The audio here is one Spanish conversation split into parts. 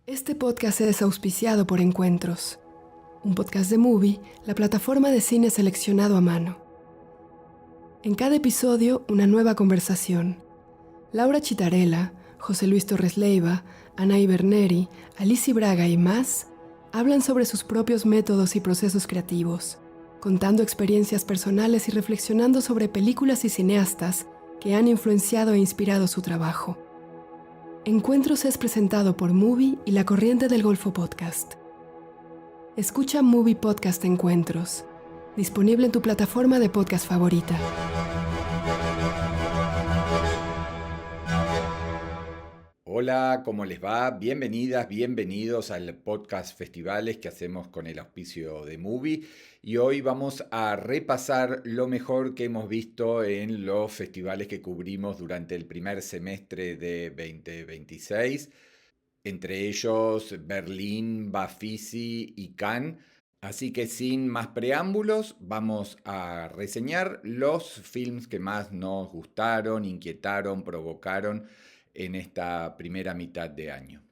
Este podcast es auspiciado por Encuentros, un podcast de Movie, la plataforma de cine seleccionado a mano. En cada episodio, una nueva conversación. Laura Chitarella, José Luis Torres Leiva, Anaí Berneri, Alicia Braga y más hablan sobre sus propios métodos y procesos creativos, contando experiencias personales y reflexionando sobre películas y cineastas que han influenciado e inspirado su trabajo. Encuentros es presentado por Movie y La Corriente del Golfo Podcast. Escucha Movie Podcast Encuentros, disponible en tu plataforma de podcast favorita. Hola, ¿cómo les va? Bienvenidas, bienvenidos al podcast Festivales que hacemos con el auspicio de Movie. Y hoy vamos a repasar lo mejor que hemos visto en los festivales que cubrimos durante el primer semestre de 2026. Entre ellos Berlín, Bafisi y Cannes. Así que sin más preámbulos, vamos a reseñar los films que más nos gustaron, inquietaron, provocaron en esta primera mitad de año.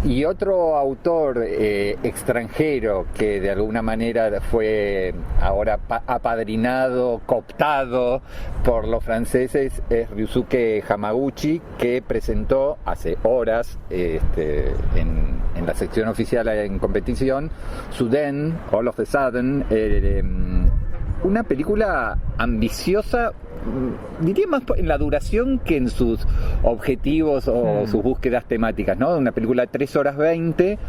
Y otro autor extranjero que de alguna manera fue ahora apadrinado, cooptado por los franceses es Ryusuke Hamaguchi, que presentó hace horas en la sección oficial en competición Sudden, All of a Sudden, una película ambiciosa, diría más en la duración que en sus objetivos o sus búsquedas temáticas, ¿no? Una película de 3 horas 20,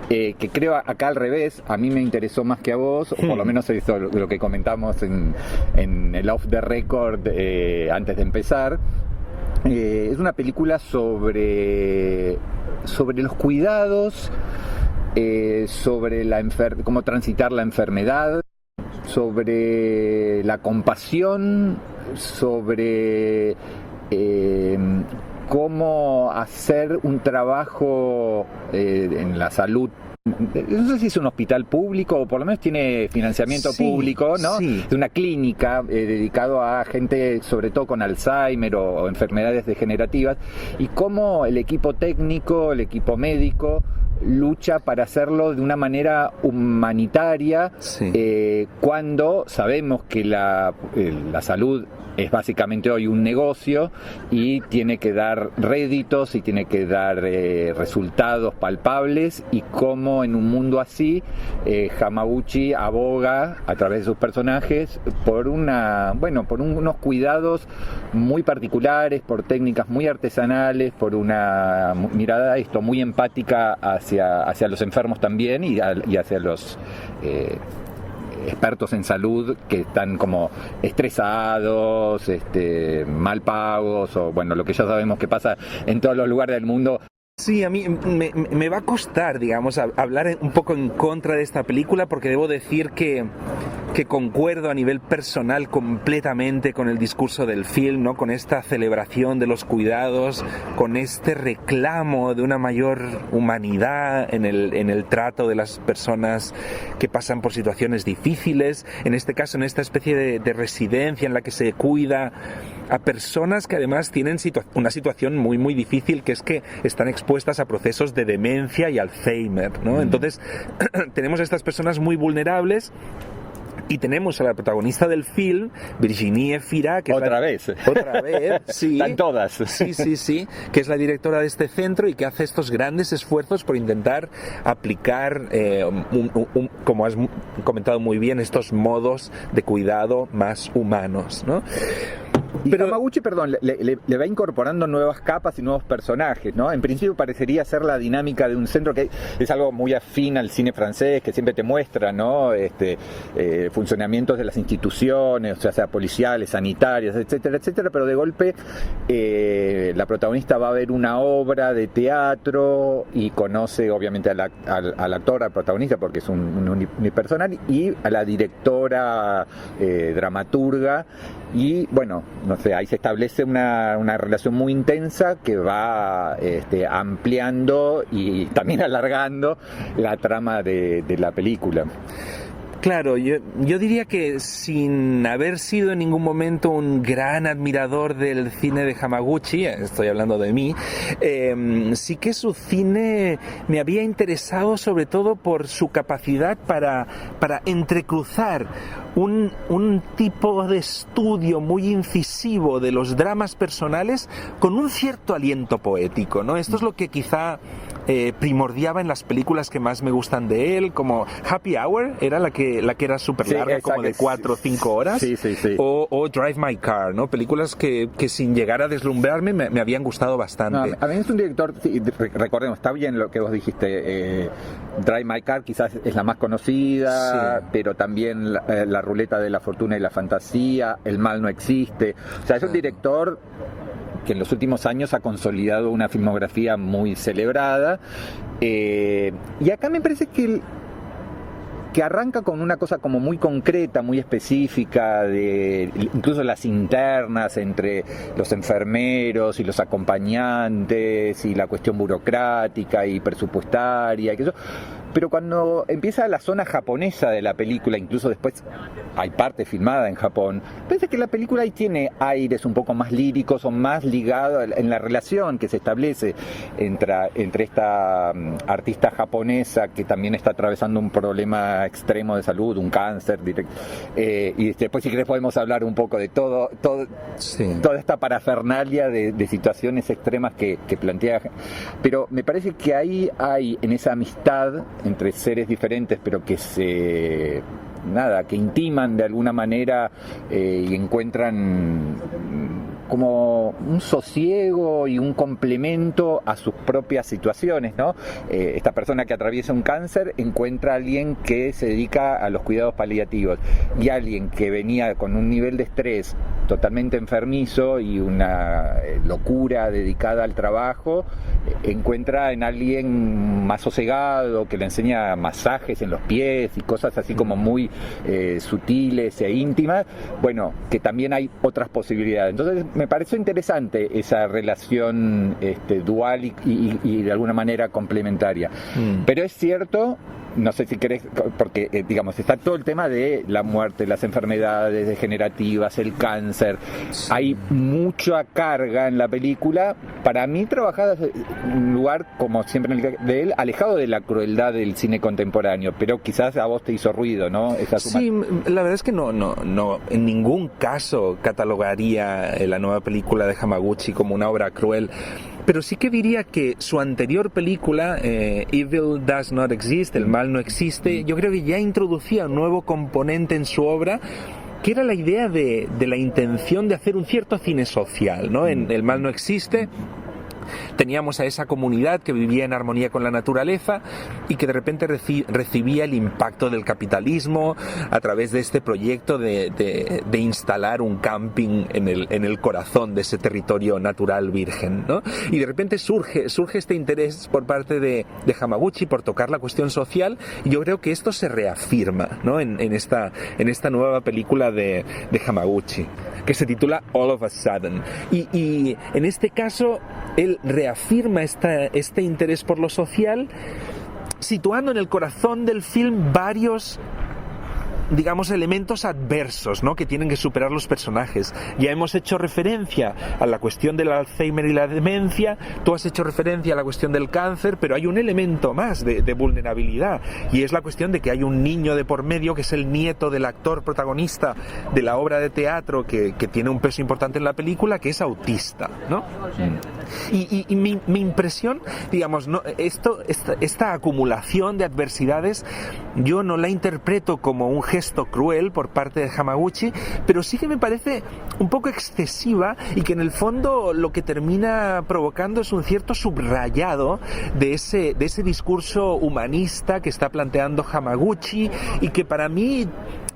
que creo acá al revés, a mí me interesó más que a vos, o por lo menos eso lo que comentamos en el off the record antes de empezar. Es una película sobre los cuidados, sobre cómo transitar la enfermedad, sobre la compasión, sobre cómo hacer un trabajo en la salud. No sé si es un hospital público o por lo menos tiene financiamiento público, ¿no? Sí. De una clínica dedicado a gente sobre todo con Alzheimer o enfermedades degenerativas, y cómo el equipo técnico, el equipo médico lucha para hacerlo de una manera humanitaria, cuando sabemos que la salud es básicamente hoy un negocio y tiene que dar réditos y tiene que dar resultados palpables, y cómo en un mundo así Hamaguchi aboga a través de sus personajes por unos cuidados muy particulares, por técnicas muy artesanales, por una mirada muy empática hacia los enfermos también y hacia los expertos en salud que están como estresados, mal pagos, o bueno, lo que ya sabemos que pasa en todos los lugares del mundo. Sí, a mí me va a costar, digamos, hablar un poco en contra de esta película, porque debo decir que concuerdo a nivel personal completamente con el discurso del film, ¿no? Con esta celebración de los cuidados, con este reclamo de una mayor humanidad en el trato de las personas que pasan por situaciones difíciles, en este caso en esta especie de residencia en la que se cuida a personas que además tienen una situación muy muy difícil, que es que están expuestas a procesos de demencia y Alzheimer, ¿no? Entonces tenemos a estas personas muy vulnerables. Y tenemos a la protagonista del film, Virginie Fira, que otra vez, sí. Están todas. Sí, que es la directora de este centro y que hace estos grandes esfuerzos por intentar aplicar, como has comentado muy bien, estos modos de cuidado más humanos, ¿no? Pero Hamaguchi, le va incorporando nuevas capas y nuevos personajes, ¿no? En principio parecería ser la dinámica de un centro que es algo muy afín al cine francés, que siempre te muestra, ¿no? Funcionamientos de las instituciones, o sea policiales, sanitarias, etcétera, etcétera, pero de golpe la protagonista va a ver una obra de teatro y conoce obviamente al actor, al protagonista, porque es un unipersonal, y a la directora dramaturga, y bueno, no sé, ahí se establece una relación muy intensa que va ampliando y también alargando la trama de la película. Claro, yo diría que sin haber sido en ningún momento un gran admirador del cine de Hamaguchi, estoy hablando de mí, sí que su cine me había interesado sobre todo por su capacidad para entrecruzar un tipo de estudio muy incisivo de los dramas personales con un cierto aliento poético, ¿no? Esto es lo que quizá primordiaba en las películas que más me gustan de él, como Happy Hour, era la que era súper larga, como de 4 o 5 horas, sí. O Drive My Car, ¿no? Películas que sin llegar a deslumbrarme me habían gustado bastante. No, a mí es un director, sí, recordemos, está bien lo que vos dijiste, Drive My Car quizás es la más conocida, sí, pero también la Ruleta de la Fortuna y la Fantasía, El Mal No Existe, o sea, es un director que en los últimos años ha consolidado una filmografía muy celebrada, y acá me parece que arranca con una cosa como muy concreta, muy específica, de incluso las internas entre los enfermeros y los acompañantes y la cuestión burocrática y presupuestaria y que eso. Pero cuando empieza la zona japonesa de la película, incluso después hay parte filmada en Japón, parece que la película ahí tiene aires un poco más líricos o más ligados en la relación que se establece entre esta artista japonesa que también está atravesando un problema extremo de salud, un cáncer, y después si querés podemos hablar un poco de sí, toda esta parafernalia de situaciones extremas que plantea. Pero me parece que ahí hay, en esa amistad entre seres diferentes, pero que que intiman de alguna manera y encuentran como un sosiego y un complemento a sus propias situaciones, ¿no? Esta persona que atraviesa un cáncer encuentra a alguien que se dedica a los cuidados paliativos, y alguien que venía con un nivel de estrés totalmente enfermizo y una locura dedicada al trabajo, encuentra en alguien más sosegado, que le enseña masajes en los pies y cosas así como muy sutiles e íntimas. Bueno, que también hay otras posibilidades. Entonces me pareció interesante esa relación dual y de alguna manera complementaria. Pero es cierto, no sé si querés, porque digamos, está todo el tema de la muerte, las enfermedades degenerativas, el cáncer. Hay mucha carga en la película, para mí trabajada en un lugar, como siempre en el de él, alejado de la crueldad del cine contemporáneo, pero quizás a vos te hizo ruido, ¿no? Sí, la verdad es que no, en ningún caso catalogaría la nueva película de Hamaguchi como una obra cruel. Pero sí que diría que su anterior película, Evil Does Not Exist, El Mal No Existe, yo creo que ya introducía un nuevo componente en su obra, que era la idea de la intención de hacer un cierto cine social, ¿no? En El Mal No Existe teníamos a esa comunidad que vivía en armonía con la naturaleza y que de repente recibía el impacto del capitalismo a través de este proyecto de instalar un camping en el corazón de ese territorio natural virgen, ¿no? Y de repente surge este interés por parte de Hamaguchi por tocar la cuestión social, y yo creo que esto se reafirma, ¿no? en esta nueva película de Hamaguchi, que se titula All of a Sudden, y en este caso él reafirma este interés por lo social, situando en el corazón del film varios, digamos, elementos adversos, ¿no?, que tienen que superar los personajes. Ya hemos hecho referencia a la cuestión del Alzheimer y la demencia, tú has hecho referencia a la cuestión del cáncer, pero hay un elemento más de vulnerabilidad, y es la cuestión de que hay un niño de por medio, que es el nieto del actor protagonista de la obra de teatro que tiene un peso importante en la película, que es autista, ¿no? Y mi impresión, digamos, ¿no?, esta acumulación de adversidades, yo no la interpreto como un gesto cruel por parte de Hamaguchi, pero sí que me parece un poco excesiva, y que en el fondo lo que termina provocando es un cierto subrayado de ese discurso humanista que está planteando Hamaguchi, y que para mí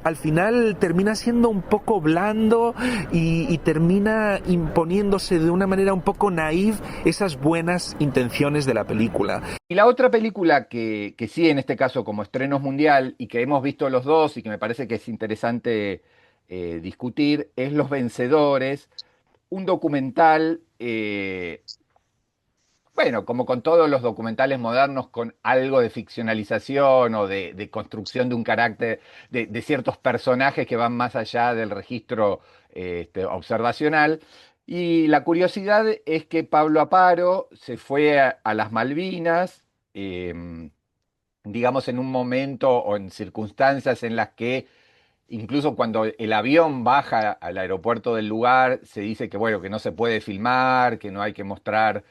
al final termina siendo un poco blando y termina imponiéndose de una manera un poco naif esas buenas intenciones de la película. Y la otra película que sí, en este caso como estrenos mundial, y que hemos visto los dos y que me parece que es interesante discutir, es Los Vencedores, un documental Bueno, como con todos los documentales modernos, con algo de ficcionalización o de construcción de un carácter, de ciertos personajes que van más allá del registro observacional. Y la curiosidad es que Pablo Aparo se fue a las Malvinas, digamos, en un momento o en circunstancias en las que incluso cuando el avión baja al aeropuerto del lugar, se dice que, bueno, que no se puede filmar, que no hay que mostrar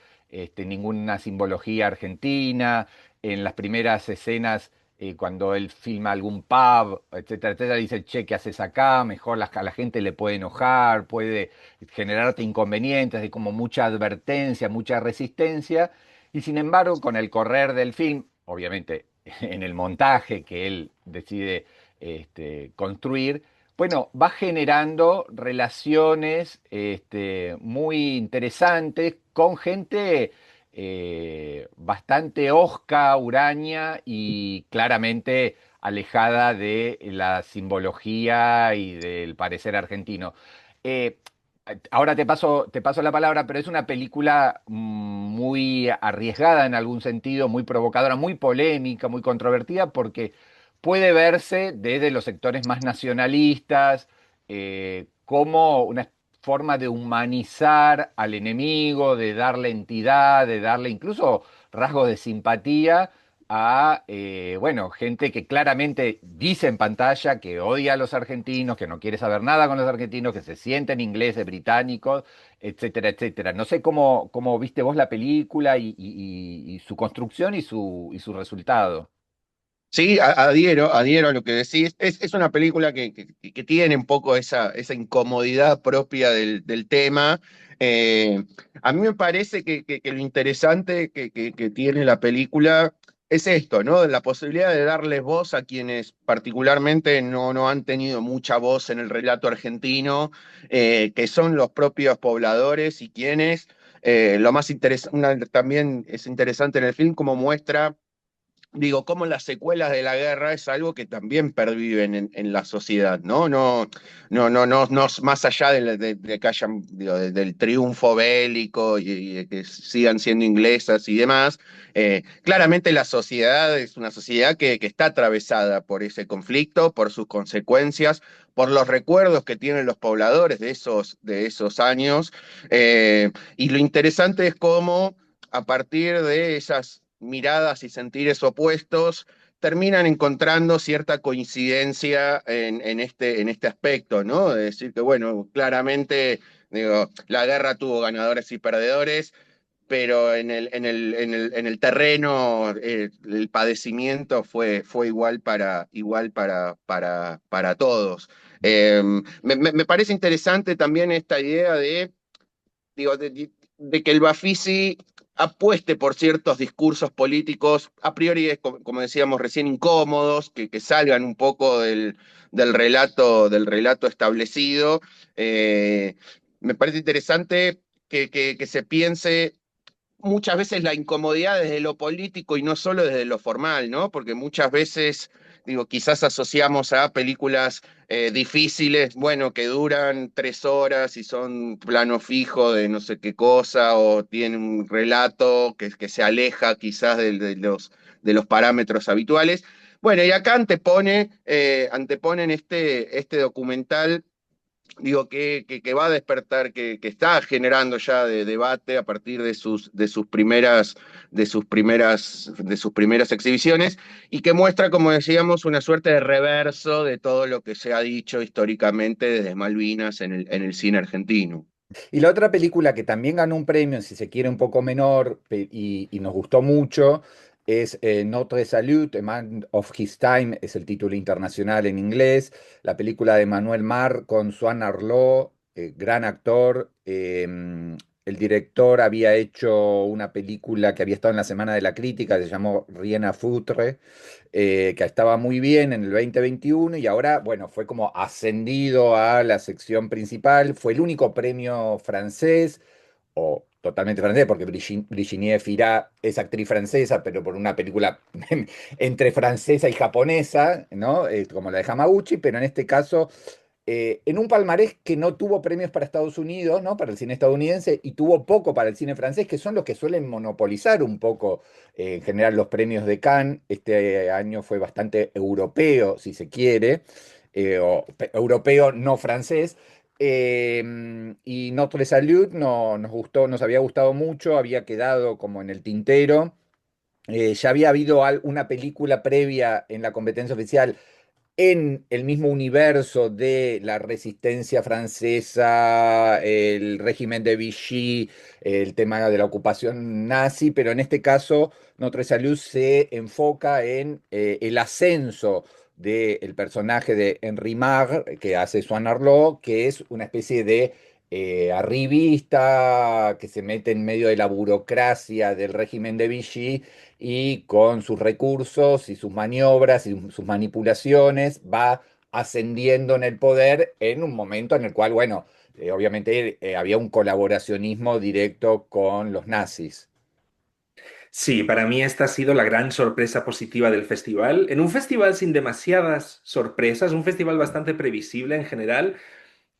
ninguna simbología argentina. En las primeras escenas, cuando él filma algún pub, etcétera, etcétera, dice, che, ¿qué haces acá? Mejor a la gente le puede enojar, puede generarte inconvenientes, hay como mucha advertencia, mucha resistencia. Y sin embargo, con el correr del film, obviamente en el montaje que él decide construir, bueno, va generando relaciones muy interesantes con gente bastante hosca, huraña y claramente alejada de la simbología y del parecer argentino. Eh, Ahora te paso la palabra, pero es una película muy arriesgada en algún sentido, muy provocadora, muy polémica, muy controvertida, porque puede verse desde los sectores más nacionalistas como una forma de humanizar al enemigo, de darle entidad, de darle incluso rasgos de simpatía a bueno, gente que claramente dice en pantalla que odia a los argentinos, que no quiere saber nada con los argentinos, que se sienten ingleses, británicos, etcétera, etcétera. No sé cómo viste vos la película y su construcción y su resultado. Sí, adhiero a lo que decís. Es una película que tiene un poco esa incomodidad propia del tema. Eh, a mí me parece que lo interesante que tiene la película es esto, ¿no? La posibilidad de darles voz a quienes particularmente no han tenido mucha voz en el relato argentino, que son los propios pobladores y quienes, lo más interesante, también es interesante en el film como muestra. Digo, cómo las secuelas de la guerra es algo que también perviven en la sociedad, ¿no? No, más allá de que hayan, digo, del triunfo bélico y de que sigan siendo inglesas y demás. Claramente la sociedad es una sociedad que está atravesada por ese conflicto, por sus consecuencias, por los recuerdos que tienen los pobladores de esos años. Y lo interesante es cómo a partir de esas miradas y sentires opuestos, terminan encontrando cierta coincidencia en este aspecto, ¿no? De decir que, bueno, claramente, digo, la guerra tuvo ganadores y perdedores, pero en el terreno el padecimiento fue igual para todos. Me parece interesante también esta idea digo, de que el Bafisi apueste por ciertos discursos políticos, a priori, como decíamos recién, incómodos, que salgan un poco del relato establecido. Me parece interesante que se piense muchas veces la incomodidad desde lo político y no solo desde lo formal, ¿no? Porque muchas veces, digo, quizás asociamos a películas difíciles, bueno, que duran 3 horas y son plano fijo de no sé qué cosa, o tienen un relato que se aleja quizás de los parámetros habituales. Bueno, y acá anteponen este documental, digo, que va a despertar, que está generando ya de debate a partir de sus primeras exhibiciones, y que muestra, como decíamos, una suerte de reverso de todo lo que se ha dicho históricamente desde Malvinas en el cine argentino. Y la otra película que también ganó un premio, si se quiere un poco menor, y nos gustó mucho, es Notre Salut, A Man of His Time, es el título internacional en inglés, la película de Manuel Mar con Swan Arlo, gran actor. El director había hecho una película que había estado en la Semana de la Crítica, se llamó Rien à foutre, que estaba muy bien en el 2021 y ahora, bueno, fue como ascendido a la sección principal. Fue el único premio francés, o totalmente francés, porque Virginie Fira es actriz francesa, pero por una película entre francesa y japonesa, ¿no? Como la de Hamaguchi, pero en este caso en un palmarés que no tuvo premios para Estados Unidos, ¿no? Para el cine estadounidense, y tuvo poco para el cine francés, que son los que suelen monopolizar un poco en general los premios de Cannes. Este año fue bastante europeo, si se quiere, europeo no francés. Y Notre Salut no, nos gustó, nos había gustado mucho, había quedado como en el tintero. Ya había habido una película previa en la competencia oficial en el mismo universo de la resistencia francesa, el régimen de Vichy, el tema de la ocupación nazi, pero en este caso Notre Salut se enfoca en el ascenso del personaje de Henri Marre, que hace Swan Arlo, que es una especie de arribista que se mete en medio de la burocracia del régimen de Vichy y con sus recursos y sus maniobras y sus manipulaciones va ascendiendo en el poder en un momento en el cual, bueno, obviamente había un colaboracionismo directo con los nazis. Sí, para mí esta ha sido la gran sorpresa positiva del festival. En un festival sin demasiadas sorpresas, un festival bastante previsible en general,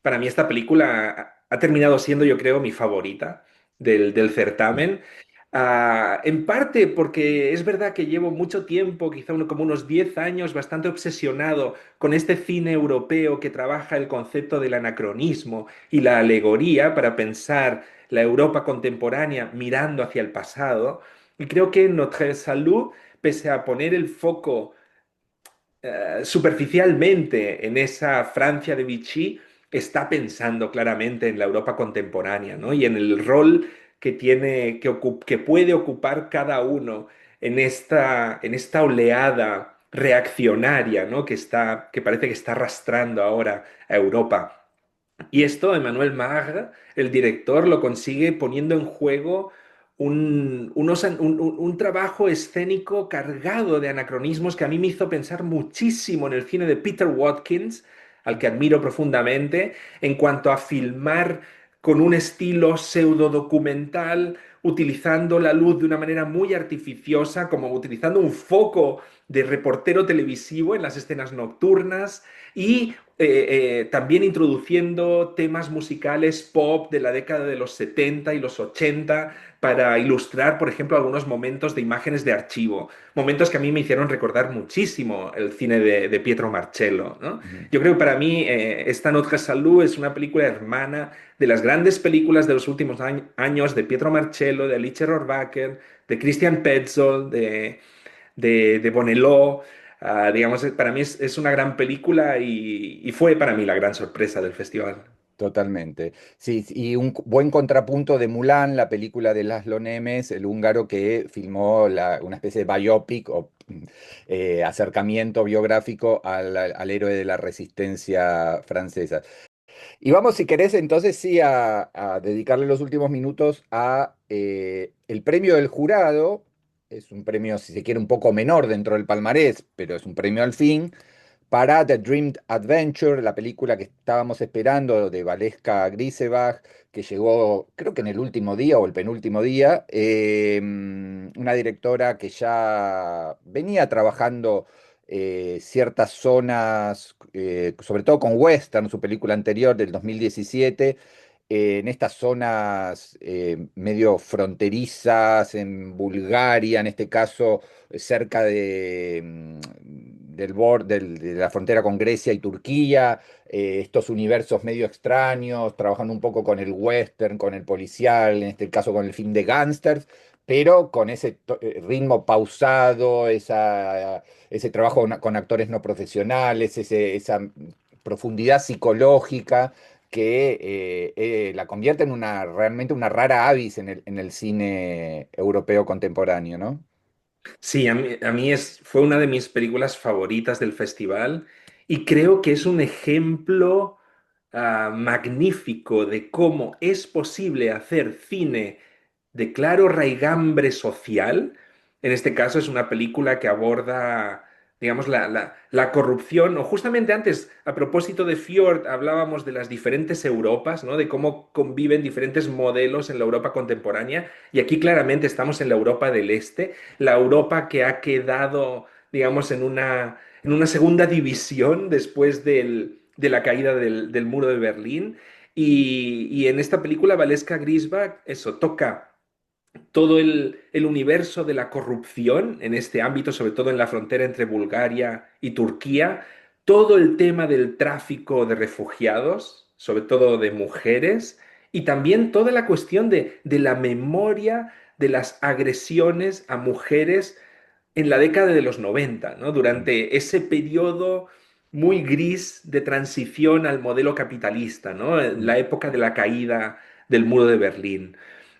para mí esta película ha terminado siendo, yo creo, mi favorita del certamen. En parte porque es verdad que llevo mucho tiempo, quizá como unos 10 años, bastante obsesionado con este cine europeo que trabaja el concepto del anacronismo y la alegoría para pensar la Europa contemporánea mirando hacia el pasado. Y creo que Notre Salut, pese a poner el foco superficialmente en esa Francia de Vichy, está pensando claramente en la Europa contemporánea, ¿no? Y en el rol que tiene, que puede ocupar cada uno en esta oleada reaccionaria, ¿no? Que parece que está arrastrando ahora a Europa. Y esto, Emmanuel Magre, el director, lo consigue poniendo en juego un trabajo escénico cargado de anacronismos que a mí me hizo pensar muchísimo en el cine de Peter Watkins, al que admiro profundamente, en cuanto a filmar con un estilo pseudo documental, utilizando la luz de una manera muy artificiosa, como utilizando un foco de reportero televisivo en las escenas nocturnas y también introduciendo temas musicales pop de la década de los 70 y los 80 para ilustrar, por ejemplo, algunos momentos de imágenes de archivo, momentos que a mí me hicieron recordar muchísimo el cine de Pietro Marcello, ¿no? Ujú. Yo creo que para mí esta Notre Salut es una película hermana de las grandes películas de los últimos años de Pietro Marcello, de Alice Rohrwacher, de Christian Petzold, de Bonello. Digamos, para mí es una gran película y fue para mí la gran sorpresa del festival. Totalmente. Sí, y un buen contrapunto de Mulan, la película de Laszlo Nemes, el húngaro que filmó una especie de biopic o acercamiento biográfico al héroe de la resistencia francesa. Y vamos, si querés, entonces sí a dedicarle los últimos minutos a el premio del jurado. Es un premio, si se quiere, un poco menor dentro del palmarés, pero es un premio al fin para The Dreamed Adventure, la película que estábamos esperando de Valeska Grisebach, que llegó creo que en el último día o el penúltimo día, una directora que ya venía trabajando ciertas zonas, sobre todo con Western, su película anterior del 2017, en estas zonas medio fronterizas, en Bulgaria, en este caso, cerca de la frontera con Grecia y Turquía, estos universos medio extraños, trabajando un poco con el western, con el policial, en este caso con el film de gángsters, pero con ese ritmo pausado, ese trabajo con actores no profesionales, esa profundidad psicológica que la convierte en realmente una rara avis en el cine europeo contemporáneo, ¿no? Sí, a mí fue una de mis películas favoritas del festival y creo que es un ejemplo magnífico de cómo es posible hacer cine de claro raigambre social. En este caso es una película que aborda, digamos, la corrupción, o justamente antes, a propósito de Fjord, hablábamos de las diferentes Europas, ¿no? De cómo conviven diferentes modelos en la Europa contemporánea, y aquí claramente estamos en la Europa del Este, la Europa que ha quedado, digamos, en una segunda división después de la caída del muro de Berlín. Y en esta película Valeska Grisbach, eso, toca todo el universo de la corrupción en este ámbito, sobre todo en la frontera entre Bulgaria y Turquía, todo el tema del tráfico de refugiados, sobre todo de mujeres, y también toda la cuestión de la memoria de las agresiones a mujeres en la década de los 90, ¿no? Durante ese periodo muy gris de transición al modelo capitalista, ¿no? La época de la caída del muro de Berlín.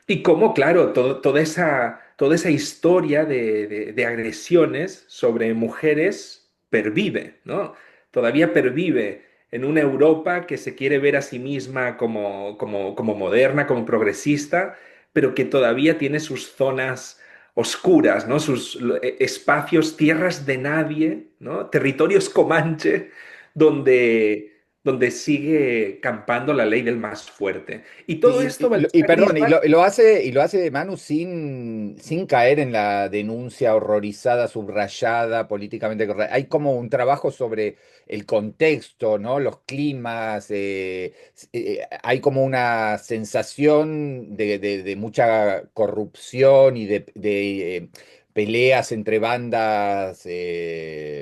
Y cómo, claro, toda esa historia de agresiones sobre mujeres pervive, ¿no? Todavía pervive en una Europa que se quiere ver a sí misma como moderna, como progresista, pero que todavía tiene sus zonas oscuras, ¿no? Sus espacios, tierras de nadie, ¿no? Territorios comanche, donde sigue campando la ley del más fuerte. Y todo esto, Valeska Perdón, Grisbach, lo hace Manu sin caer en la denuncia horrorizada, subrayada, políticamente correcta. Hay como un trabajo sobre el contexto, ¿no? Los climas, hay como una sensación de mucha corrupción y de peleas entre bandas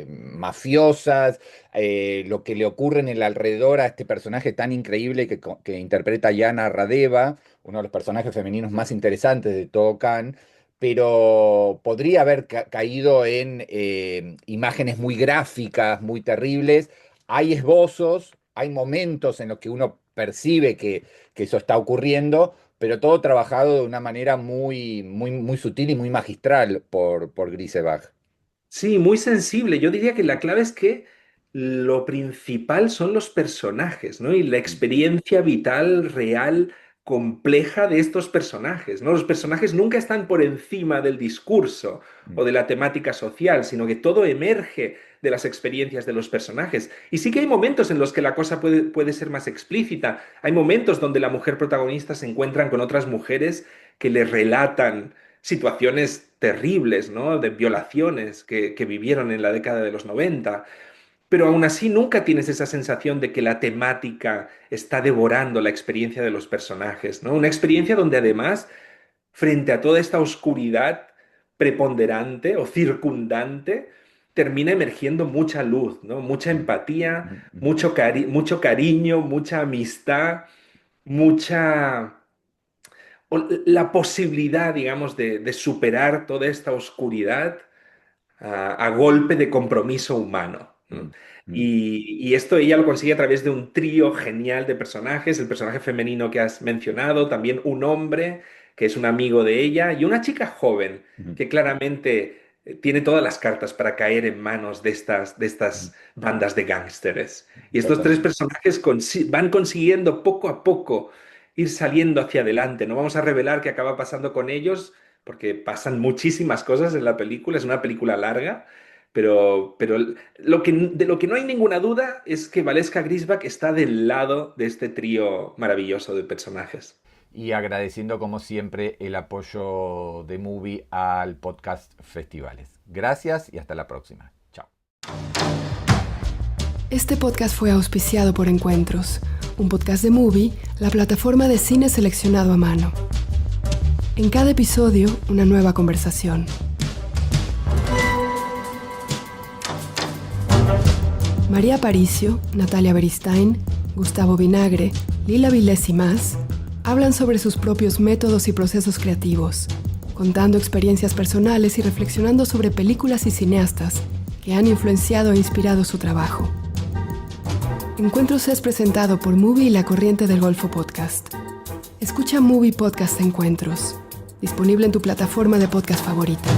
mafiosas, lo que le ocurre en el alrededor a este personaje tan increíble que interpreta Yana Radeva, uno de los personajes femeninos más interesantes de todo Cannes, pero podría haber caído en imágenes muy gráficas, muy terribles. Hay esbozos, hay momentos en los que uno percibe que eso está ocurriendo, pero todo trabajado de una manera muy sutil y muy magistral por Grisebach. sí, muy sensible. Yo diría que la clave es que lo principal son los personajes, ¿no? Y la experiencia vital, real, compleja de estos personajes, ¿no? Los personajes nunca están por encima del discurso o de la temática social, sino que todo emerge de las experiencias de los personajes. Y sí que hay momentos en los que la cosa puede ser más explícita. Hay momentos donde la mujer protagonista se encuentra con otras mujeres que le relatan situaciones terribles, ¿no? De violaciones que vivieron en la década de los 90. Pero aún así nunca tienes esa sensación de que la temática está devorando la experiencia de los personajes, ¿no? Una experiencia donde además, frente a toda esta oscuridad preponderante o circundante, termina emergiendo mucha luz, ¿no? Mucha empatía, mucho cariño, mucha amistad, mucha la posibilidad, digamos, de superar toda esta oscuridad a golpe de compromiso humano, ¿no? Y esto ella lo consigue a través de un trío genial de personajes, el personaje femenino que has mencionado, también un hombre que es un amigo de ella y una chica joven que claramente tiene todas las cartas para caer en manos de estas bandas de gángsteres. Y estos tres personajes van consiguiendo poco a poco ir saliendo hacia adelante. No vamos a revelar qué acaba pasando con ellos, porque pasan muchísimas cosas en la película, es una película larga, pero de lo que no hay ninguna duda es que Valeska Grisbach está del lado de este trío maravilloso de personajes. Y agradeciendo como siempre el apoyo de Movie al podcast Festivales. Gracias y hasta la próxima. Chao. Este podcast fue auspiciado por Encuentros, un podcast de Movie, la plataforma de cine seleccionado a mano. En cada episodio, una nueva conversación. María Aparicio, Natalia Beristain, Gustavo Vinagre, Lila Vilés y más hablan sobre sus propios métodos y procesos creativos, contando experiencias personales y reflexionando sobre películas y cineastas que han influenciado e inspirado su trabajo. Encuentros es presentado por Movie y La Corriente del Golfo Podcast. Escucha Movie Podcast Encuentros, disponible en tu plataforma de podcast favorita.